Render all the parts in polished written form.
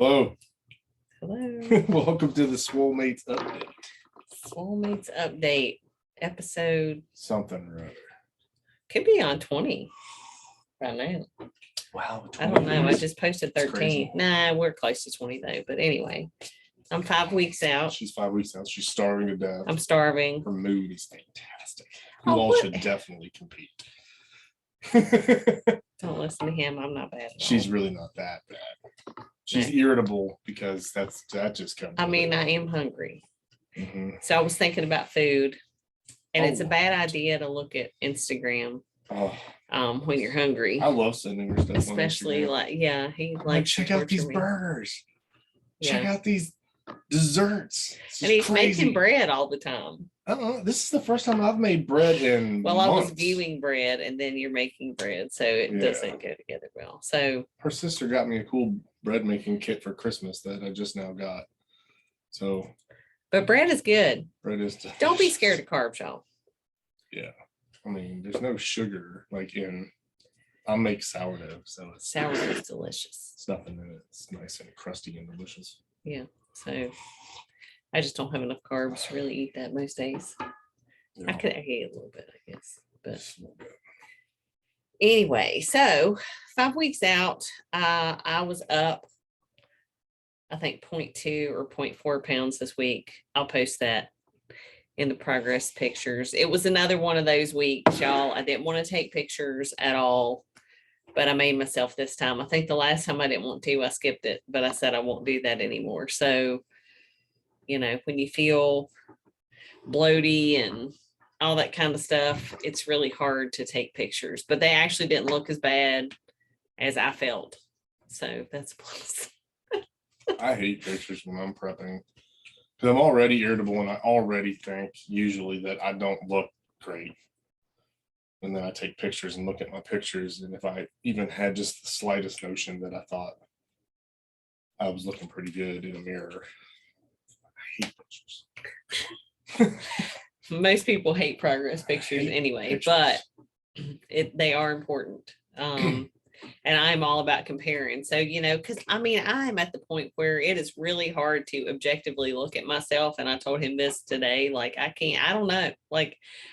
Hello. Hello. Welcome to the Swolemates update. Swolemates update episode Something or other. could be on 20 right now. Wow. I don't know. I just posted That's 13. crazy. Nah, we're close to 20 though. But anyway, I'm 5 weeks out. She's 5 weeks out. She's starving to death. I'm starving. Her mood is fantastic. You Oh, all what? should definitely compete. Don't listen to him. I'm not bad at all. She's really not that bad. She's irritable because that just comes. I mean, I am hungry. Mm-hmm. So I was thinking about food. And it's a Oh. bad idea to look at Instagram when you're hungry. I love sending her stuff. Especially he likes check out these burgers. Yeah. Check out these desserts. And he's making bread all the time. This is the first time I've made bread in months. I was viewing bread and then you're making bread, so it doesn't go together well. So her sister got me a cool bread making kit for Christmas that I just now got. So, but bread is good. Bread is delicious. Don't be scared of carbs, y'all. Yeah, I mean, there's no sugar I'll make sourdough, so sourdough is delicious. It's nothing in it. It's nice and crusty and delicious. Yeah, so I just don't have enough carbs to really eat that most days. Yeah. I could eat a little bit, I guess, but anyway, so 5 weeks out, I was up, I think 0.2 or 0.4 pounds this week. I'll post that in the progress pictures. It was another one of those weeks, y'all. I didn't want to take pictures at all, but I made myself this time. I think the last time I didn't want to, I skipped it, but I said I won't do that anymore. So, when you feel bloaty and all that kind of stuff, it's really hard to take pictures, but they actually didn't look as bad as I felt. So that's a plus. I hate pictures when I'm prepping because I'm already irritable and I already think usually that I don't look great. And then I take pictures and look at my pictures. And if I even had just the slightest notion that I thought I was looking pretty good in a mirror, I hate pictures. Most people hate progress pictures anyway, but they are important. And I'm all about comparing. So, because I'm at the point where it is really hard to objectively look at myself. And I told him this today, I don't know.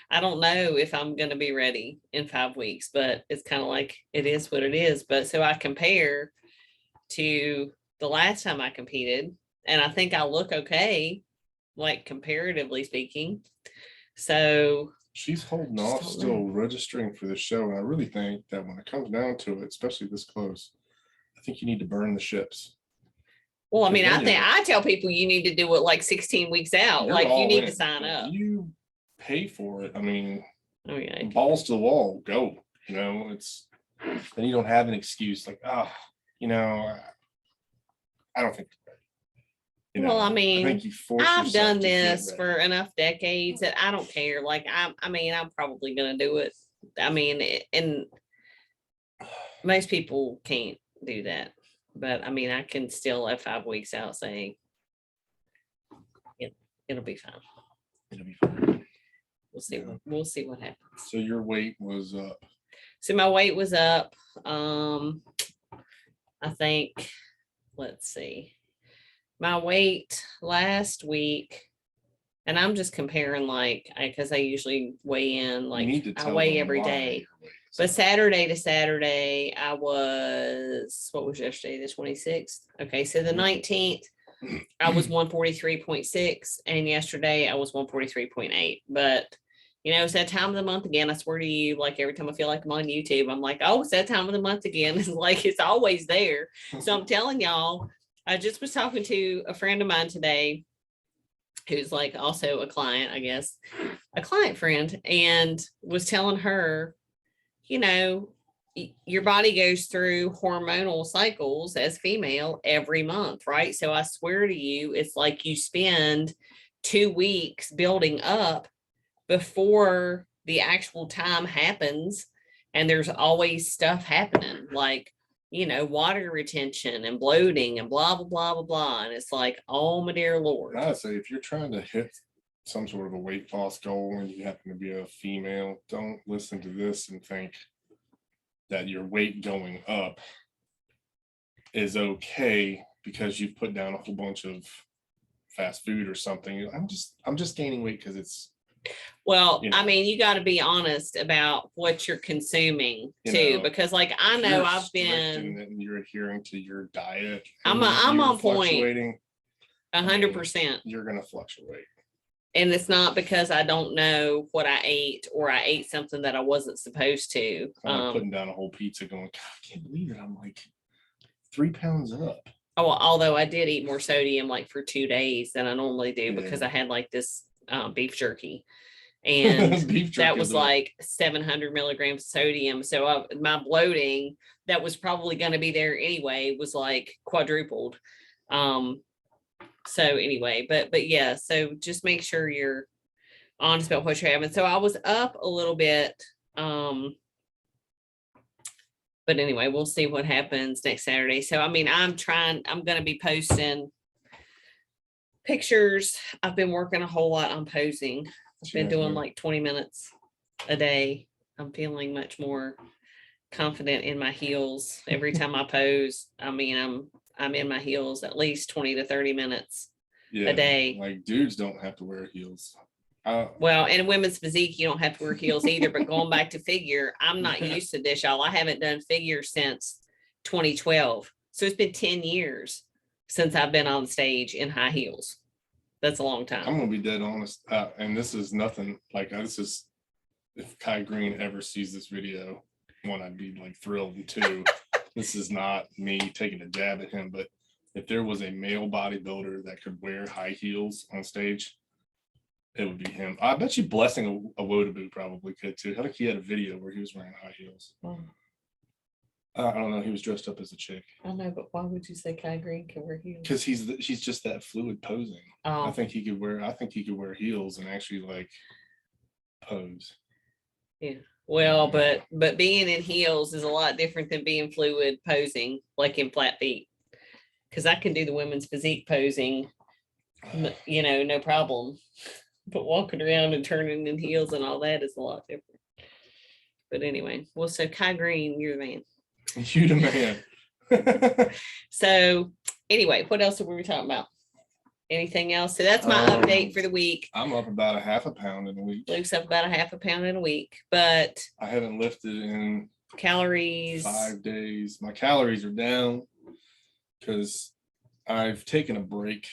I don't know if I'm going to be ready in 5 weeks, but it's kind of like, it is what it is. But so I compare to the last time I competed, and I think I look okay, comparatively speaking. So she's holding off, still registering for the show. And I really think that when it comes down to it, especially this close, I think you need to burn the ships. Well, I mean, I tell people you need to do it 16 weeks out. You need to sign up. You pay for it. I mean, okay. Balls to the wall, go. It's then you don't have an excuse I don't think. Well, I mean, I think I've done this for enough decades that I don't care. I'm probably going to do it. I mean, and most people can't do that. But I mean, I can still at 5 weeks out say it'll be fine. It'll be fine. We'll see. Yeah. We'll see what happens. So your weight was up. So my weight was up. I think, let's see. My weight last week, and I'm just comparing because I usually weigh in I weigh every day. But Saturday to Saturday, I was, what was yesterday, the 26th? Okay, so the 19th, I was 143.6, and yesterday I was 143.8. But, it's that time of the month again. I swear to you, every time I feel like I'm on YouTube, I'm like, oh, it's that time of the month again. It's it's always there. So I'm telling y'all, I just was talking to a friend of mine today who's also a client, I guess, a client friend, and was telling her, your body goes through hormonal cycles as female every month, right? So I swear to you, it's you spend 2 weeks building up before the actual time happens. And there's always stuff happening water retention and bloating and blah, blah, blah, blah, blah. And it's oh, my dear Lord. I'd say if you're trying to hit some sort of a weight loss goal and you happen to be a female, don't listen to this and think that your weight going up is okay because you've put down a whole bunch of fast food or something. I'm just gaining weight because it's, Well, you know. I mean, you got to be honest about what you're consuming You too, know, because like I if know you're I've strict been, and you're adhering to your diet. I'm and I'm you're on point, fluctuating, 100%. You're gonna fluctuate. And it's not because I don't know what I ate or I ate something that I wasn't supposed to. I'm like putting down a whole pizza going, God, I can't believe it. I'm like 3 pounds up. Oh, although I did eat more sodium like for 2 days than I normally do because Yeah. I had like this beef jerky. And Beef jerky that was will do it. like 700 milligrams of sodium. So my bloating that was probably going to be there anyway was like quadrupled. So anyway, but yeah, so just make sure you're honest about what you're having. So I was up a little bit. But anyway, we'll see what happens next Saturday. So I mean, I'm going to be posting pictures. I've been working a whole lot on posing. I've been doing like 20 minutes a day. I'm feeling much more confident in my heels every time I pose. I mean, I'm in my heels at least 20 to 30 minutes a day. Like dudes don't have to wear heels. Well, in women's physique, you don't have to wear heels either. But going back to figure, I'm not used to this, y'all. I haven't done figure since 2012. So it's been 10 years since I've been on stage in high heels. That's a long time. I'm gonna be dead honest, and this is nothing like this is, if Kai Green ever sees this video, one, I'd be like thrilled, and two, this is not me taking a jab at him, but if there was a male bodybuilder that could wear high heels on stage, it would be him. I bet you Blessing a Wodaboo probably could too. I think he had a video where he was wearing high heels. Oh. I don't know. He was dressed up as a chick. I know, but why would you say Kai Green can wear heels? Because she's just that fluid posing. Oh. I think he could wear heels and actually like pose. Yeah. Well, but being in heels is a lot different than being fluid posing, like in flat feet. Because I can do the women's physique posing, you know, no problem. But walking around and turning in heels and all that is a lot different. But anyway, well, so Kai Green, you're the man. You the man. So anyway, what else were we talking about? Anything else? So that's my update for the week. I'm up about a half a pound in a week. Luke's up about a half a pound in a week, but I haven't lifted in calories 5 days. My calories are down because I've taken a break.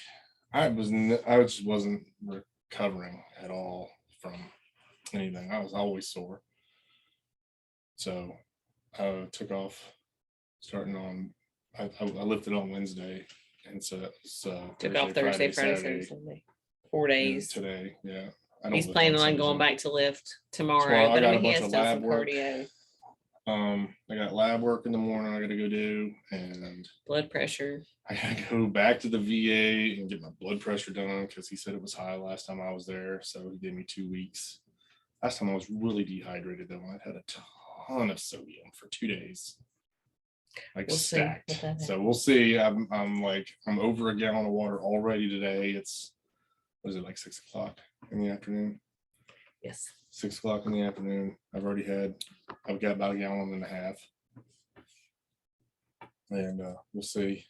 I just wasn't recovering at all from anything. I was always sore. So I took off starting on, I lifted on Wednesday. And so that was took off Thursday, Friday, Saturday, Sunday. 4 days. Today, yeah. He's planning on going back to lift tomorrow, but I mean, he has done some cardio. I got lab work in the morning I gotta go do, and blood pressure. I gotta go back to the VA and get my blood pressure done because he said it was high last time I was there. So he gave me 2 weeks. Last time I was really dehydrated though. I had a ton of sodium for 2 days. Like we'll stacked. So we'll see. I'm over a gallon of water already today. It's, what is it, like 6 o'clock in the afternoon? Yes. 6 o'clock in the afternoon. I've got about a gallon and a half. And we'll see.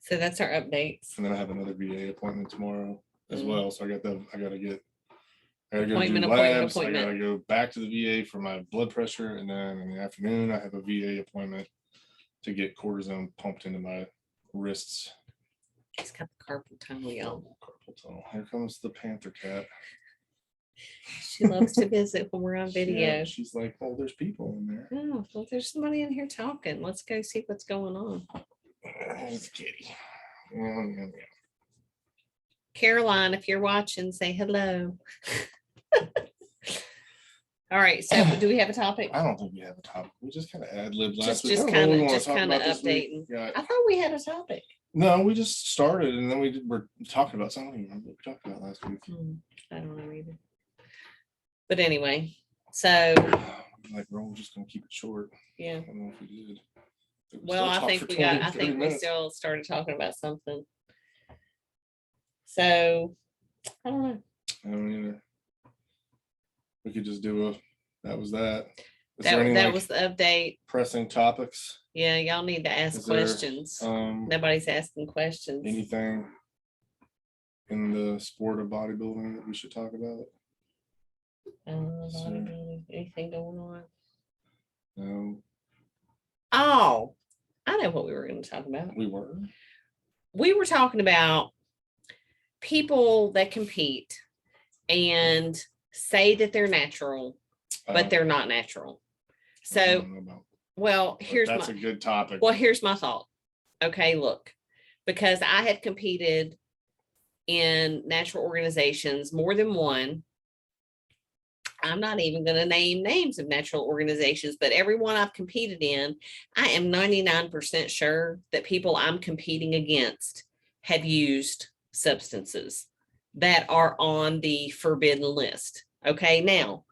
So that's our updates. And then I have another VA appointment tomorrow as well. So I gotta go do appointment. I gotta go back to the VA for my blood pressure, and then in the afternoon I have a VA appointment to get cortisone pumped into my wrists. He's got the carpal tunnel, y'all. Carpal tunnel. Here comes the panther cat. She loves to visit when we're on video. Yeah, she's like, oh, there's people in there. Oh, well, there's somebody in here talking. Let's go see what's going on. It's Kitty. Yeah. Caroline, if you're watching, say hello. All right. So do we have a topic? I don't think we have a topic. We just kind of ad-libbed last week. Just kind of updating. Yeah. I thought we had a topic. No, we just started and then we were talking about something. I don't even remember what we talked about last week. I don't know either. But anyway, so like we're all just gonna keep it short. Yeah. I don't know if we did. Well, I think we still started talking about something. So I don't know. I don't either. We could just do that was that. Is there any That like was the update. pressing topics? Yeah, y'all need to ask Is there, questions. Nobody's asking questions. Anything in the sport of bodybuilding that we should talk about? Anything going on? No, Oh, I know what we were going to talk about. we were. We were talking about people that compete and say that they're natural, but they're not natural. I So, don't know about- well, but here's that's my a good topic. well, here's my thought. Okay, look, because I had competed in natural organizations, more than one. I'm not even going to name names of natural organizations, but every one I've competed in, I am 99% sure that people I'm competing against have used substances that are on the forbidden list. Okay, now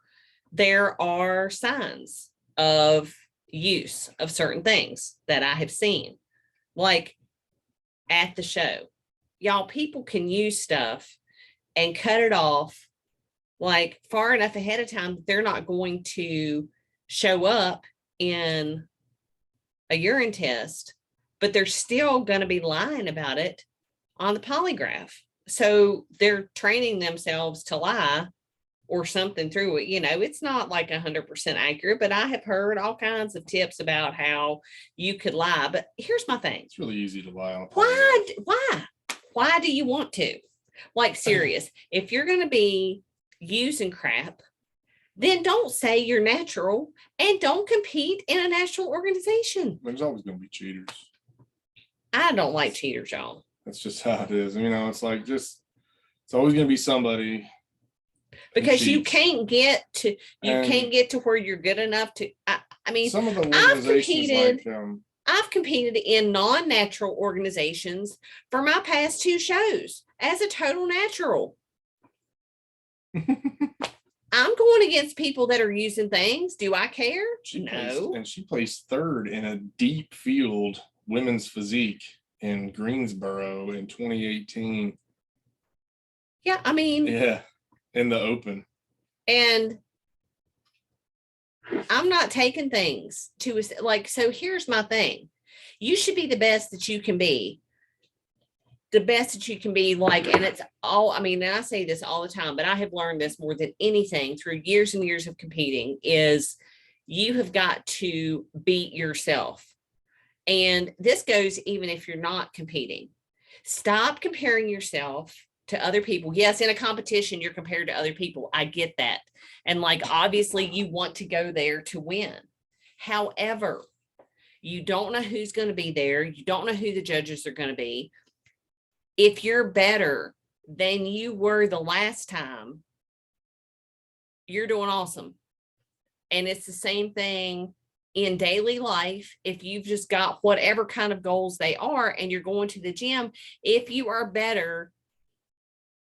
there are signs of use of certain things that I have seen, like at the show. Y'all, people can use stuff and cut it off like far enough ahead of time that they're not going to show up in a urine test, but they're still going to be lying about it on the polygraph. So they're training themselves to lie or something through it. You know, it's not like 100% accurate, but I have heard all kinds of tips about how you could lie. But here's my thing. It's really easy to lie on a Why? Why do you want to? Like, serious, if you're going to be using crap, then don't say you're natural and don't compete in a natural organization. There's always going to be cheaters. I don't like cheaters, y'all. That's just how it is. You know, it's like it's always going to be somebody. Because you can't get to where you're good enough to. I mean, some of the organizations I've competed in non-natural organizations for my past 2 shows as a total natural. I'm going against people that are using things. Do I care? No. She placed 3rd in a deep field women's physique in Greensboro in 2018. Yeah, I mean. Yeah, in the open. And I'm not taking things to like, so here's my thing. You should be the best that you can be. The best that you can be, like, and it's all, I mean, and I say this all the time, but I have learned this more than anything through years and years of competing is you have got to beat yourself. And this goes even if you're not competing. Stop comparing yourself to other people. Yes, in a competition, you're compared to other people. I get that. And like, obviously you want to go there to win. However, you don't know who's going to be there. You don't know who the judges are going to be. If you're better than you were the last time, you're doing awesome. And it's the same thing in daily life. If you've just got whatever kind of goals they are and you're going to the gym, if you are better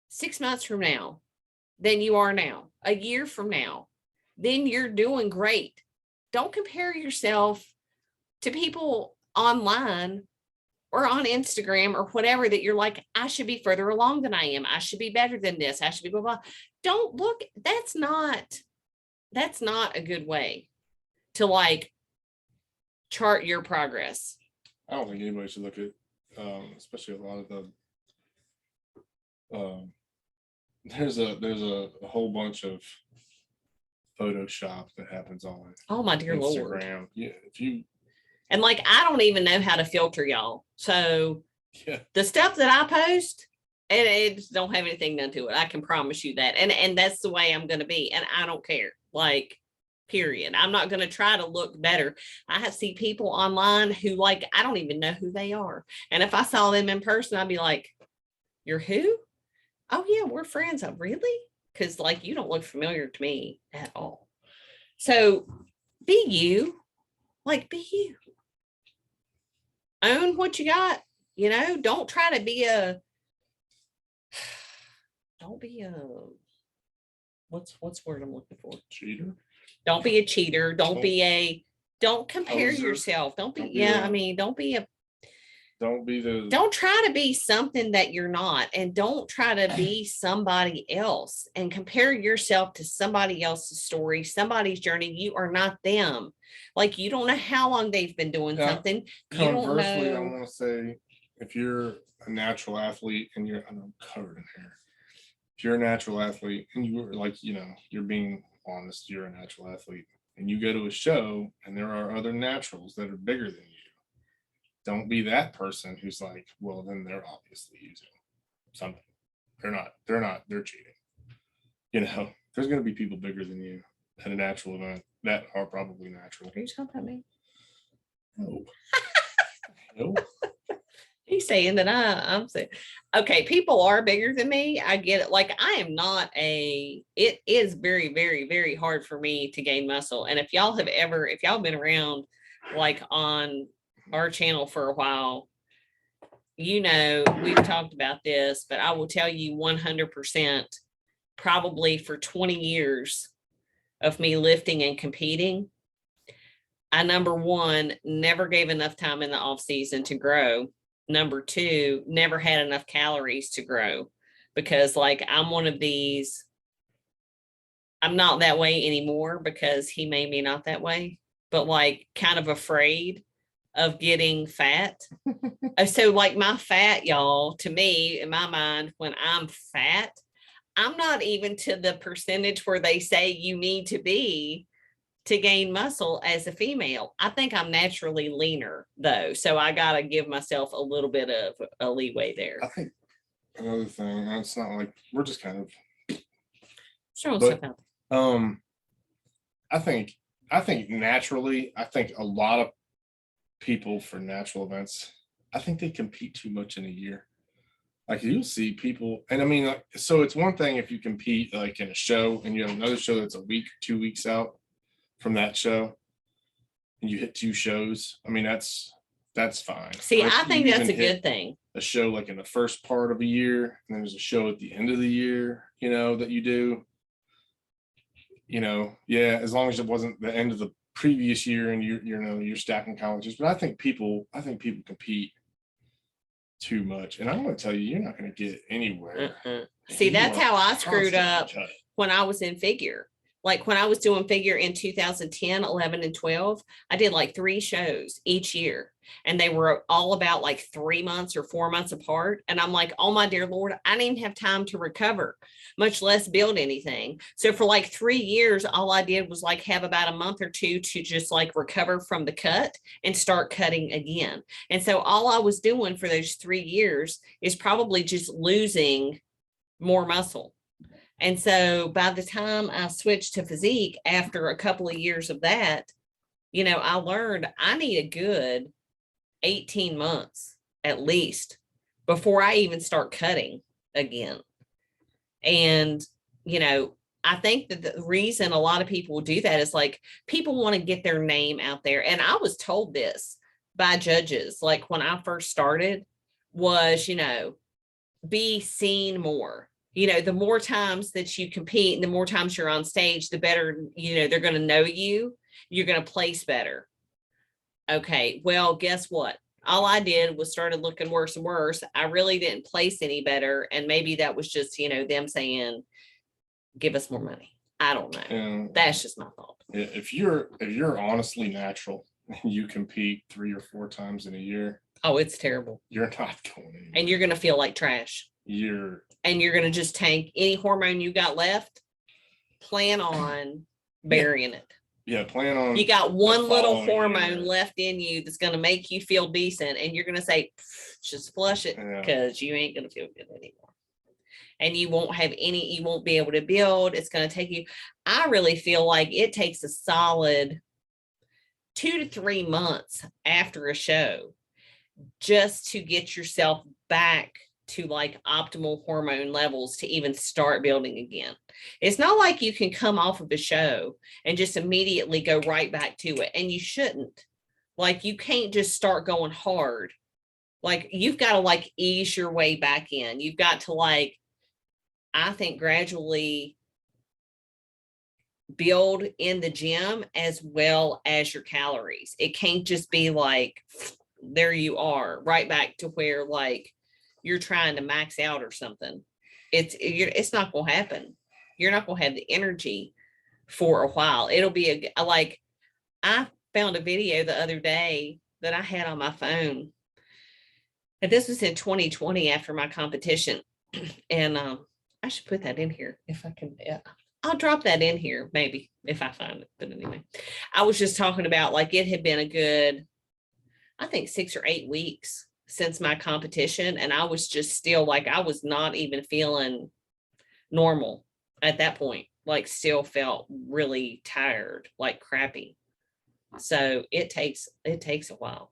6 months from now than you are now, a year from now, then you're doing great. Don't compare yourself to people online or on Instagram or whatever that you're like, I should be further along than I am. I should be better than this. I should be blah, blah. Don't look, that's not a good way to like chart your progress. I don't think anybody should look at, especially a lot of the, there's a whole bunch of Photoshop that happens on Oh my dear Instagram. Lord. Yeah, if you and like I don't even know how to filter y'all. So yeah. The stuff that I post, and it don't have anything done to it. I can promise you that. And that's the way I'm gonna be. And I don't care. Like, period. I'm not gonna try to look better. I have seen people online who like I don't even know who they are. And if I saw them in person, I'd be like, you're who? Oh yeah, we're friends. Oh, really? Because like you don't look familiar to me at all. So be you. Like, be you. Own what you got. You know, don't try to be a what's word I'm looking for? Cheater. Don't be a cheater. Don't compare poser. yourself. Don't be Don't be the. Don't try to be something that you're not, and don't try to be somebody else and compare yourself to somebody else's story, somebody's journey. You are not them. Like, you don't know how long they've been doing Yeah. something. You don't Conversely, I know. want to say, if you're a natural athlete and I'm covered in hair, if you're a natural athlete and you're like, you're being honest, you're a natural athlete, and you go to a show and there are other naturals that are bigger than you. Don't be that person who's like, well, then they're obviously using something. They're not, they're cheating. There's going to be people bigger than you at a natural event that are probably natural. Are you talking about me? No. No. He's saying that I'm saying, okay, people are bigger than me. I get it. Like, I am not it is very, very, very hard for me to gain muscle. And if y'all been around like on our channel for a while, we've talked about this, but I will tell you 100%, probably for 20 years of me lifting and competing, I, number one, never gave enough time in the off season to grow. Number two, never had enough calories to grow, because like, I'm one of these, I'm not that way anymore because he made me not that way, but like kind of afraid of getting fat. So like my fat, y'all, to me, in my mind, when I'm fat, I'm not even to the percentage where they say you need to be to gain muscle as a female. I think I'm naturally leaner though. So I got to give myself a little bit of a leeway there. I think another thing, it's not like we're just kind of Sure. I think naturally, I think a lot of people for natural events, I think they compete too much in a year. Like, you'll see people, and I mean, like, so it's one thing if you compete like in a show and you have another show that's a week, 2 weeks out from that show, and you hit 2 shows. I mean, that's fine. See, Or I if think you that's even a hit good thing. a show like in the first part of a year, and then there's a show at the end of the year, that you do. Yeah, as long as it wasn't the end of the previous year and you're stacking colleges. But I think people compete too much, and I'm going to tell you, you're not going to get anywhere. See, that's how I screwed up Constantly when I was in figure. Like, when I was doing figure in 2010, 11, and 12, I did like 3 shows each year, and they were all about like 3 months or 4 months apart. And I'm like, oh my dear Lord, I didn't even have time to recover, much less build anything. So for like 3 years, all I did was like have about a month or 2 to just like recover from the cut and start cutting again. And so all I was doing for those 3 years is probably just losing more muscle. And so by the time I switched to physique after a couple of years of that, I learned I need a good 18 months at least before I even start cutting again. And, I think that the reason a lot of people do that is like, people want to get their name out there. And I was told this by judges, like when I first started, was, be seen more. The more times that you compete and the more times you're on stage, the better, they're going to know you. You're going to place better. Okay, well, guess what? All I did was started looking worse and worse. I really didn't place any better. And maybe that was just, them saying, give us more money. I don't know. And that's just my thought. If you're honestly natural and you compete 3 or 4 times in a year, oh, it's terrible. You're not going anywhere. And you're going to feel like trash. You're going to just tank any hormone you got left. Plan on burying it. Yeah, plan on. You got one little hormone left in you that's going to make you feel decent, and you're going to say, just flush it, because you ain't going to feel good anymore. And you won't be able to build. It's going to take you. I really feel like it takes a solid 2 to 3 months after a show just to get yourself back to like optimal hormone levels to even start building again. It's not like you can come off of a show and just immediately go right back to it. And you shouldn't. Like, you can't just start going hard. Like, you've got to like ease your way back in. You've got to like, I think, gradually build in the gym as well as your calories. It can't just be like there you are right back to where like you're trying to max out or something. It's not going to happen. You're not going to have the energy for a while. It'll be like, I found a video the other day that I had on my phone. And this was in 2020 after my competition. And I should put that in here if I can. I'll drop that in here maybe if I find it. But anyway, I was just talking about like it had been a good, I think 6 or 8 weeks since my competition. And I was just still like, I was not even feeling normal at that point, like still felt really tired, like crappy. So it takes a while.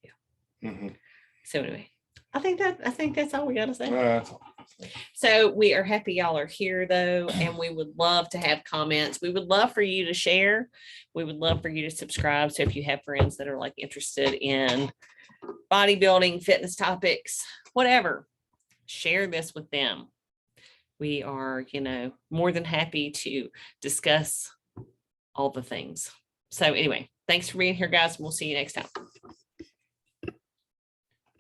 Yeah. Mhm. So anyway, I think that's all we got to say. That's all. So we are happy y'all are here though, and we would love to have comments. We would love for you to share. We would love for you to subscribe. So if you have friends that are like interested in bodybuilding, fitness topics, whatever, share this with them. We are, more than happy to discuss all the things. So anyway, thanks for being here, guys. We'll see you next time.